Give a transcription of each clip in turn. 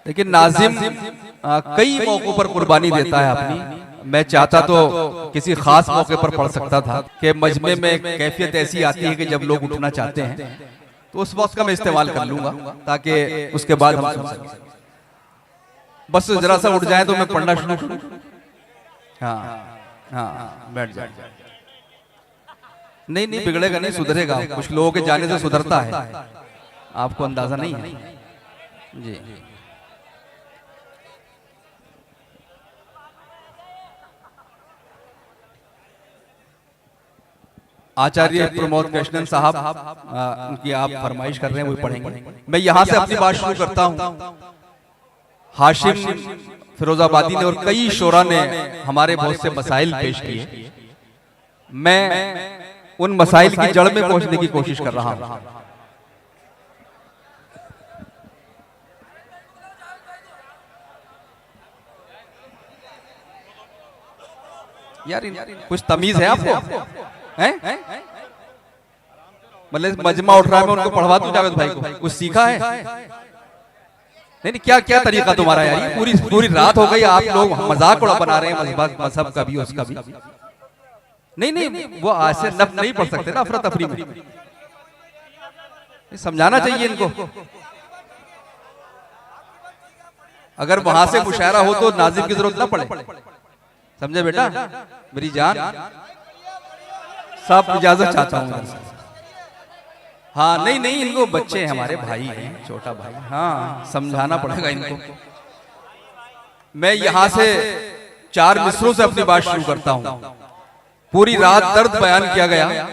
लेकिन नाजिम कई मौकों पर कुर्बानी देता है अपनी। मैं चाहता तो किसी खास मौके पर पढ़ सकता था कि मजमे में कैफियत ऐसी आती है कि जब लोग उठना चाहते हैं तो उस वक्त का मैं इस्तेमाल कर लूंगा ताकि उसके बाद हम सुन सकें। बस जरा सा उठ जाए तो मैं पढ़ना शुरू करूं। हाँ हाँ, बैठ जाए। नहीं नहीं, बिगड़ेगा नहीं, सुधरेगा। कुछ लोगों के जाने से सुधरता है, आपको अंदाजा नहीं है जी। आचार्य प्रमोद कृष्णन साहब, उनकी आप फरमाइश कर रहे हैं, वो पढ़ेंगे। मैं यहां से अपनी बात शुरू करता हूं। हाशिम फिरोजाबादी ने और कई शोरा ने हमारे बहुत से मसाइल पेश किए। मैं उन मसाइल की जड़ में पहुंचने की कोशिश कर रहा हूं। यार कुछ तमीज है आपको? हैं? मतलब मजमा उठ रहा है, मैं उनको पढ़वा दूं जावेद भाई को? कुछ सीखा है? नहीं नहीं, क्या क्या तरीका तुम्हारा यार? ये पूरी पूरी रात हो गई, आप लोग मजाक उड़ा बना रहे हैं मजहब का भी उसका भी। नहीं नहीं, वो आज से नफ नहीं पढ़ सकते ना अफरा तफरी में। समझाना चाहिए इनको। अगर वहां से मुशायरा हो तो नाजिम की जरूरत ना पड़े, समझे बेटा? मेरी जान, सब इजाजत चाहता हूं। हाँ नहीं नहीं, इनको बच्चे हैं, हमारे भाई हैं, छोटा भाई। हाँ, समझाना पड़ेगा इनको। मैं यहां से 4 मिसरों से अपनी बात शुरू करता हूं। पूरी रात दर्द बयान किया गया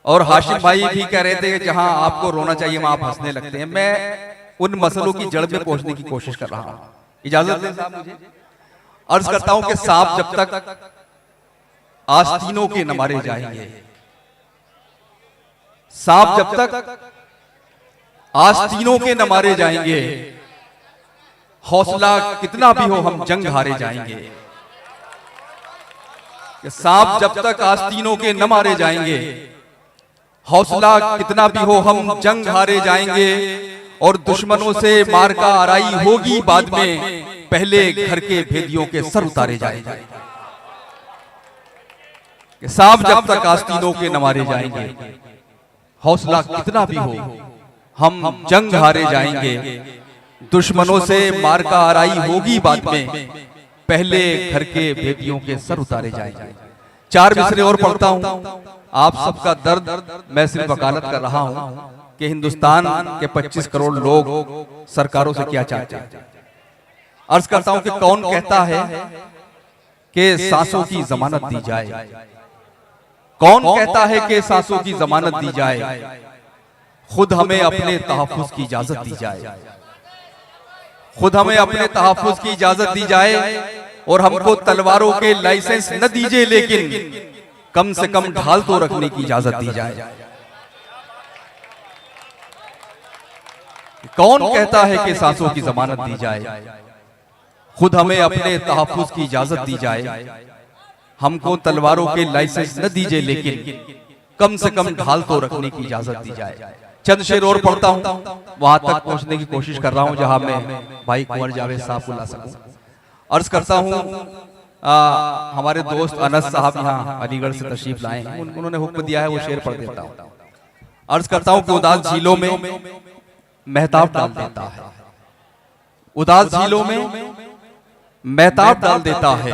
और हाशिम भाई भी कह रहे थे कि जहां आपको रोना चाहिए वहां आप हंसने लगते हैं। मैं उन मसलों की जड़ में पहुंचने की कोशिश कर रहा हूं। इजाजत दें साहब मुझे? अर्ज करता हूं कि सांप जब तक आस्तीनों के न मारे जाएंगे, सांप जब तक आस्तीनों के न मारे जाएंगे, हौसला कितना भी हो हम जंग हारे जाएंगे। सांप जब तक आस्तीनों के न मारे जाएंगे, हौसला कितना भी हो हम जंग हारे जाएंगे। और दुश्मनों से मार का आराई होगी बाद में, पहले घर के भेदियों के सर उतारे जाएंगे। सांप जब तक आस्तीनों के न मारे जाएंगे, हौसला कितना भी हो हम जंग हारे जाएंगे। दुश्मनों से मार का आराई होगी बाद में, पहले घर के भेदियों के सर उतारे जाएंगे। 4 मिसरे और पढ़ता हूं। आप सबका दर्द मैं सिर्फ वकालत कर रहा हूं कि हिंदुस्तान के 25 करोड़ लोग सरकारों से क्या चाहते हैं। अर्ज करता हूं कि कौन कहता है कि सांसों की जमानत दी जाए? कौन कहता है कि सांसों की जमानत दी जाए? खुद हमें अपने तहफ्फुज की इजाजत दी जाए। खुद हमें अपने तहफ्फुज की इजाजत दी जाए और हमको तलवारों के लाइसेंस न दीजिए, लेकिन कम से कम ढाल तो रखने की इजाजत दी जाए। कौन कहता है कि सांसों की जमानत दी जाए? खुद हमें अपने तहफ्फुज की इजाजत दी जाए। हमको तलवारों के लाइसेंस न दीजिए, लेकिन कम से कम ढाल तो रखने की इजाजत दी जाए। चंद शेर और पढ़ता हूं, वहां तक पहुंचने की कोशिश कर रहा हूं जहां मैं भाई कुंवर जावेद साहब को ला सकूं। अर्ज करता हूं, हमारे दोस्त अनस साहब यहाँ अलीगढ़ से तशरीफ लाए हैं, उन्होंने हुक्म दिया है, वो शेर पढ़ देता हूं। अर्ज करता हूं कि उदास झीलों में महताब डाल देता है, उदास झीलों में महताब डाल देता है।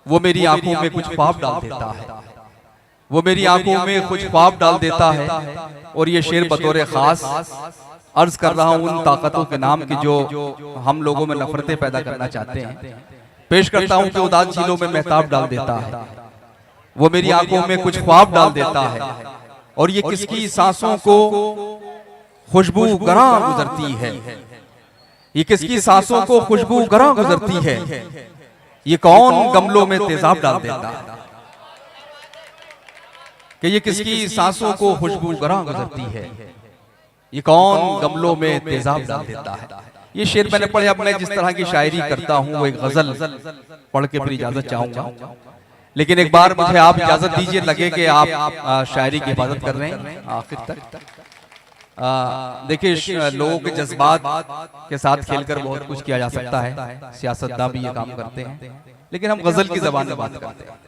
वो मेरी आंखों में कुछ ख्वाब डाल देता है, वो मेरी आंखों में कुछ ख्वाब डाल देता है। और ये शेर बतौर खास अर्ज कर रहा हूं उन ताकतों के नाम की जो हम लोगों में नफरतें पैदा करना चाहते हैं। पेश करता हूं कि उदास झीलों में महताब डाल देता है, वो मेरी आंखों में कुछ ख्वाब डाल देता है। और ये किसकी सांसों को खुशबू गरां गुजरती है, ये किसकी सांसों को खुशबू गरां गुजरती है। ये कौन गमलों में तेजाब डाल देता है, कि ये किसकी सांसों को खुशबू गरां गुजरती है। ये कौन गमलों में तेजाब डाल देता है। ये शेर मैंने पढ़े। अब मैं जिस तरह की शायरी करता हूं वो एक गजल पढ़ के फिर इजाजत चाहूंगा, लेकिन एक बार मुझे आप इजाजत दीजिए, लगे कि आप शायरी की हिफाजत कर रहे हैं आखिर तक। देखिए लोगों के जज्बात के साथ खेलकर बहुत कुछ किया जा सकता है, सियासतदान भी ये काम करते हैं, लेकिन हम गजल की जबान में बात करते हैं।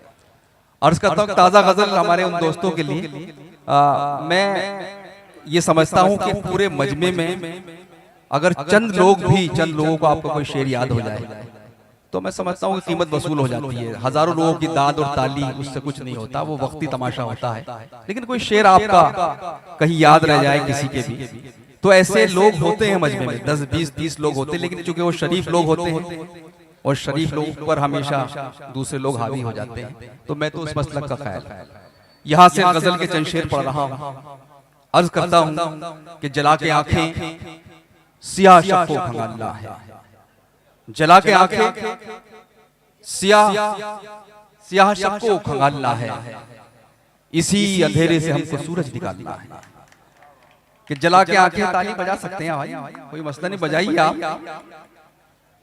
अर्ज करता हूँ ताज़ा गजल हमारे उन दोस्तों के लिए। मैं ये समझता हूँ कि पूरे मजमे में अगर चंद लोगों को आपको कोई शेर याद हो जाए तो मैं समझता हूँ कि कीमत वसूल हो जाती है। हजारों लोगों की दाद और ताली उससे कुछ नहीं होता, वो वक्ती तमाशा होता है। लेकिन कोई शेर आपका कहीं याद रह जाए किसी के भी, तो ऐसे लोग होते हैं मजमे में, 10, 20, 30 लोग होते हैं, लेकिन चूंकि वो शरीफ लोग होते हैं और शरीफ लोग पर हमेशा दूसरे लोग हावी हो जाते हैं, तो मैं तो उस मसलक का ख्याल यहाँ से गजल के चंद शेर पढ़ रहा हूँ। अर्ज करता हूँ कि जला के आंखें सियाह शक को खंगालना है, जला के आंखें सियाह शक को खंगालना है, इसी अंधेरे से हमको सूरज निकालना है। कि जला के आंखें ताली बजा सकते हैं भाई, कोई मसला नहीं, बजाइए आप।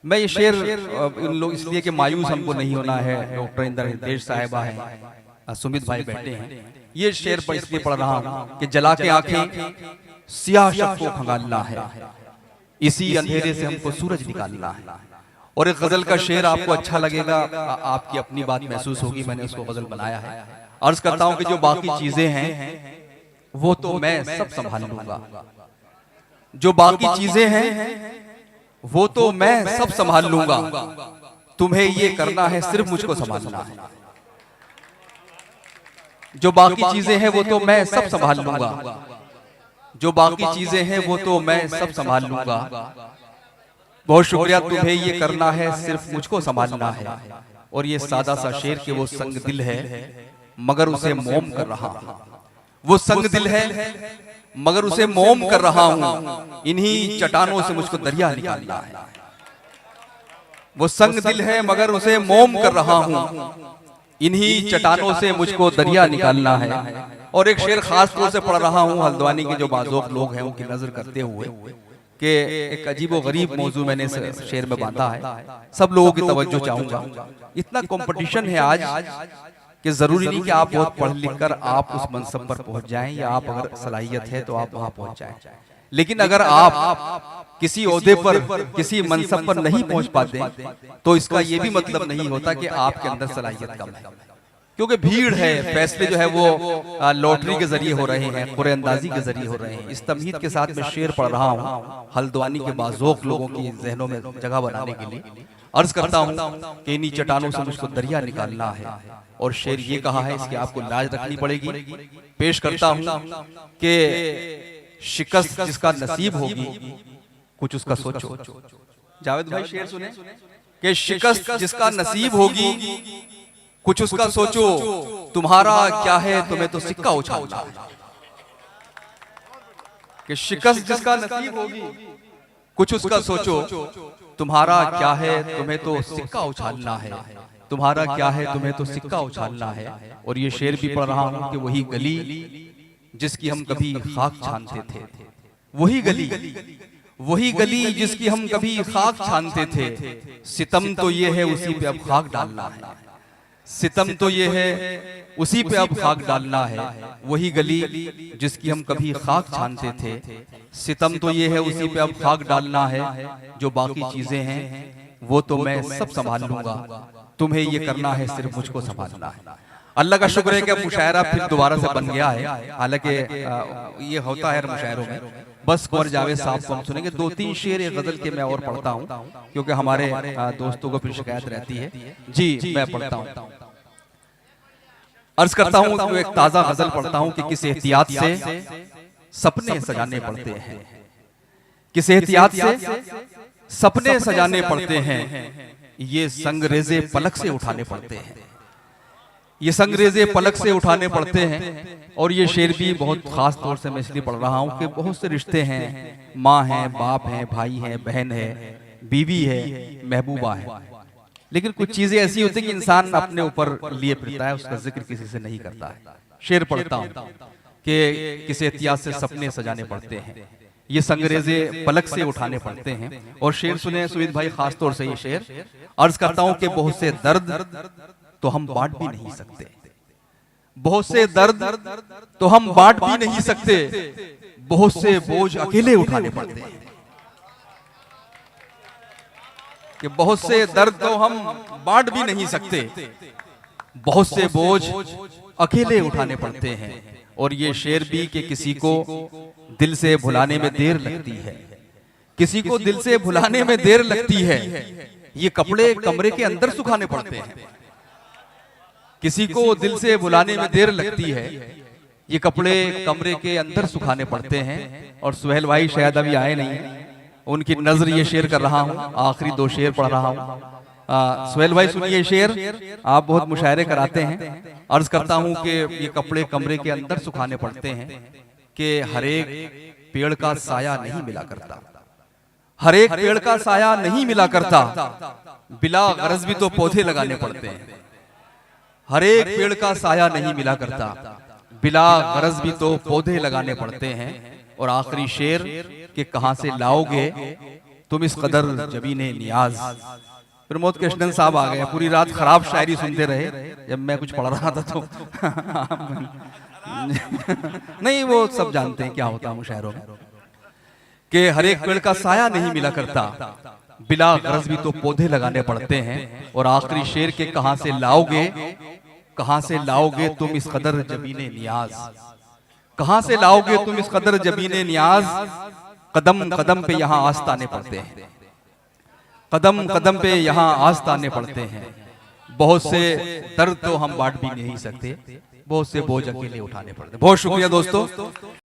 मैं ये शेर इन लोग इसलिए कि मायूस हमको नहीं होना है, डॉक्टर इंदर हितेश साहिबा हैं, सुमित भाई बैठे हैं, ये शेर पर इसलिए पढ़ रहा हूँ कि जला के आंखें सियाह शक को खंगालना है, इसी अंधेरे से हमको सूरज निकालना है। और एक गजल का शेर आपको अच्छा लगेगा, आपकी अपनी बात महसूस होगी, मैंने उसको गजल बनाया है। अर्ज करता हूं कि जो बाकी चीजें हैं वो तो मैं सब संभाल लूंगा, जो बाकी चीजें हैं वो तो मैं सब संभाल लूंगा, तुम्हें ये करना है सिर्फ मुझको संभालना है। जो बाकी चीजें हैं वो तो मैं सब संभाल लूंगा, जो बाकी चीजें हैं वो तो मैं सब संभाल लूंगा, बहुत शुक्रिया, तुम्हें ये करना है सिर्फ मुझको संभालना है। और ये सादा सा शेर के वो संग दिल है मगर उसे मोम कर रहा हूं, वो संग दिल है मगर उसे मोम कर रहा हूं, इन्हीं चट्टानों से मुझको दरिया निकालना है। वो संग दिल है मगर उसे मोम कर रहा हूं, इन्हीं चट्टानों से मुझको दरिया निकालना है। और एक शेर खास तौर से पढ़ रहा हूं हल्द्वानी के जो बाज़ोक लोग हैं उनकी नजर करते हुए कि एक अजीब व गरीब मौजू मैंने शेर में बांधा है, सब लोगों की तवज्जो चाहूंगा। इतना कंपटीशन है आज कि जरूरी नहीं कि आप बहुत पढ़ लिख कर आप उस मनसब पर पहुंच जाएं, या आप अगर सलाहियत है तो आप वहां पहुंच जाएं, लेकिन अगर आप किसी ओहदे पर किसी मनसब पर नहीं पहुंच पाते तो इसका ये भी मतलब नहीं होता कि आपके अंदर सलाहियत कम है, क्योंकि भीड़ है, फैसले जो है वो लॉटरी के जरिए हो रहे हैं, कुरे अंदाजी के जरिए हो रहे हैं। इस तमहीद के साथ मैं शेर पढ़ रहा हूँ हल्द्वानी के बाज़ोक लोगों की जहनों में जगह बनाने के लिए। अर्ज करता हूँ कि इन्हीं चट्टानों से मुझको दरिया निकालना है। और शेर ये कहा है, इसकी आपको लाज रखनी पड़ेगी। पेश करता हूँ कि शिकस्त जिसका नसीब होगी कुछ उसका सोचो। जावेद भाई शेर सुने कि शिकस्त जिसका नसीब होगी कुछ उसका सोचो, तुम्हारा क्या है तुम्हें तो सिक्का उछालना है। कि शिकस्त जिसका नसीब होगी कुछ उसका सोचो, तुम्हारा क्या है तुम्हें तो सिक्का उछालना है, तुम्हारा क्या है तुम्हें तो सिक्का उछालना है। और ये शेर भी पढ़ रहा हूं कि वही गली जिसकी हम कभी खाक छानते थे, वही गली जिसकी हम कभी खाक छानते थे, सितम तो ये है उसी पे अब खाक डालना है, सितम तो ये है उसी पे अब खाक डालना है। वही गली जिसकी हम कभी खाक छानते थे, सितम तो ये है उसी पे अब खाक डालना है। जो बाकी चीजें हैं वो तो मैं सब संभाल लूंगा, तुम्हें ये करना है सिर्फ मुझको संभालना है। अल्लाह का शुक्र है कि मुशायरा फिर दोबारा से बन गया है, हालांकि ये होता है मुशायरों में। बस कुंवर जावेद साहब को हम सुनेंगे, 2-3 शेर एक गजल के मैं और पढ़ता हूँ क्योंकि हमारे दोस्तों को फिर शिकायत रहती है। जी मैं पढ़ता हूँ, अर्ज करता हूँ तो एक ताजा गजल पढ़ता हूँ कि किस एहतियात से सपने सजाने पड़ते हैं, किस एहतियात से सपने सजाने पड़ते हैं, ये संगरेजे पलक से उठाने पड़ते हैं, ये संगरेजे पलक से उठाने पड़ते हैं। और ये शेर भी बहुत खास तौर से मैं इसलिए पढ़ रहा हूँ कि बहुत से रिश्ते हैं, माँ है, बाप है, भाई है, बहन है, बीवी है, महबूबा है, लेकिन कुछ चीजें ऐसी होती हैं कि इंसान अपने ऊपर लिए फिरता है, उसका जिक्र किसी से नहीं करता है। शेर पढ़ता हूँ कि किस एहतियात से सपने सजाने पड़ते हैं, ये संगरेजे पलक से उठाने पड़ते हैं। और शेर सुने सुमित भाई खास तौर से ये शेर। अर्ज करता हूँ कि बहुत से दर्द तो हम बांट भी नहीं सकते, बहुत से दर्द तो हम बांट भी नहीं सकते, बहुत से बोझ अकेले उठाने पड़ते हैं, कि बहुत से दर्द तो हम बांट भी नहीं सकते, बहुत से बोझ अकेले उठाने पड़ते हैं। और ये शेर भी कि किसी को दिल से भुलाने में देर लगती है, किसी को दिल से भुलाने में देर लगती है, ये कपड़े कमरे के अंदर सुखाने पड़ते हैं। किसी को दिल से भुलाने में देर लगती है, ये कपड़े कमरे के अंदर सुखाने पड़ते हैं। और सुहेल भाई शायद अभी आए नहीं, उनकी नजर ये शेर कर रहा हूं, आखिरी दो शेर पढ़ रहा हूं। सुहेल भाई सुनिए शेर, आप बहुत मुशायरे कराते हैं। अर्ज करता हूं कि ये कपड़े कमरे के अंदर सुखाने पड़ते हैं, कि हर एक पेड़ का साया नहीं मिला करता, हर एक पेड़ का साया नहीं मिला करता, बिला गरज भी तो पौधे लगाने पड़ते हैं। हर एक पेड़ का साया नहीं मिला करता, बिला गरज भी तो पौधे लगाने पड़ते हैं। और आखिरी शेर कि कहां से लाओगे तुम इस कदर जबीने नियाज। प्रमोद कृष्णन साहब आ गए, पूरी रात खराब शायरी सुनते रहे जब मैं कुछ पढ़ रहा था तो नहीं, वो सब जानते हैं क्या होता है मुशायरों में, कि हर एक पेड़ का साया नहीं मिला करता, बिला गरज भी तो पौधे लगाने पड़ते हैं। और आखिरी शेर के कहां से लाओगे, कहां से लाओगे तुम इस कदर जबीने नियाज, कहां से लाओगे तुम इस कदर जबीने नियाज। कदम कदम पे यहाँ आस्ताने पड़ते हैं, कदम कदम पे यहाँ आस्ताने पड़ते हैं। बहुत से दर्द तो हम बांट भी नहीं सकते, बहुत से बोझ अकेले उठाने पड़ते हैं। बहुत शुक्रिया दोस्तों।